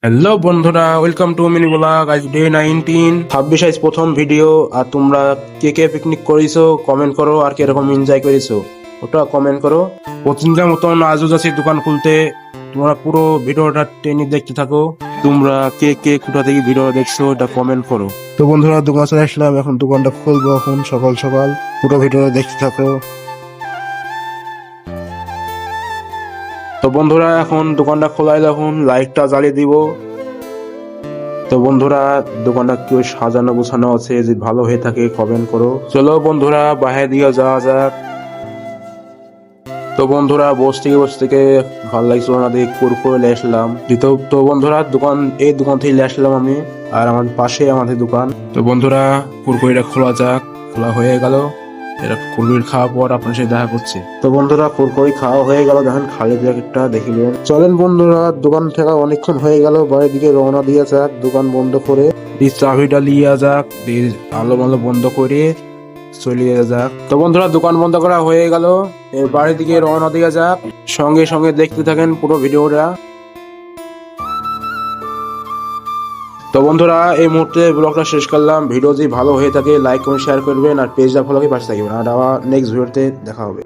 Hello বন্ধুরা, welcome to mini blog. আজ day 19, 26 আজ প্রথম ভিডিও। আর তোমরা কে কে পিকনিক করেছো কমেন্ট করো, আর কিরকম এনজয় করেছো ওটা কমেন্ট করো। প্রতিদিনকার মতন আজও যাচ্ছি দোকান খুলতে। তোমরা পুরো ভিডিওটা টেনে দেখতে থাকো। তোমরা কে কে কোথা থেকে ভিডিও দেখছো এটা কমেন্ট করো। তো বন্ধুরা, দোকান চলে আসলাম, এখন দোকানটা খুলবো। এখন সকাল সকাল পুরো ভিডিও দেখতে থাকো। তো বন্ধুরা, এখন দোকানটা খোলাই, এখন লাইটটা জ্বালিয়ে দিব। তো বন্ধুরা, দোকানটা কেউ সাজানো গোছানো আছে, যে ভালো হয়ে থাকে কমেন্ট করো। চলো বন্ধুরা, বাইরে দিয়ে যাওয়া যাক। তো বন্ধুরা, বস থেকে ভালো লাগছিল না, দিয়ে কুরকুরে নিয়ে আসলাম। তো বন্ধুরা, এই দোকান থেকে নিয়ে আসলাম আমি, আর আমার পাশে আমাদের দোকান। তো বন্ধুরা, কুরকুরিটা খোলা যাক। খোলা হয়ে গেল। এরা কুরকুরি খাওয়ার পর আপনার সাথে দেখা করছে। তো বন্ধুরা, কুরকুরি খাওয়া হয়ে গেল, দেখেন খালি প্যাকেটটা দেখিলেন। চলেন বন্ধুরা, দোকান থেকে অনেকক্ষণ হয়ে গেল, বাড়ির দিকে রওনা দিয়ে যাক। দোকান বন্ধ করে চাবিটা লিয়া যাক, আলো মালো বন্ধ করে চলিয়ে যাক। তো বন্ধুরা, দোকান বন্ধ করা হয়ে গেল, এর বাড়ির দিকে রওনা দিয়ে যাক। সঙ্গে সঙ্গে দেখতে থাকেন পুরো ভিডিওটা। তো বন্ধুরা, এই মুহূর্তে ব্লগটা শেষ করলাম। ভিডিও যদি ভালো হয়ে থাকে লাইক কমেন্ট শেয়ার করবেন, আর পেজটা ফলো করে পাশে থাকবেন। আর আবার নেক্সট ভিডিওতে দেখা হবে।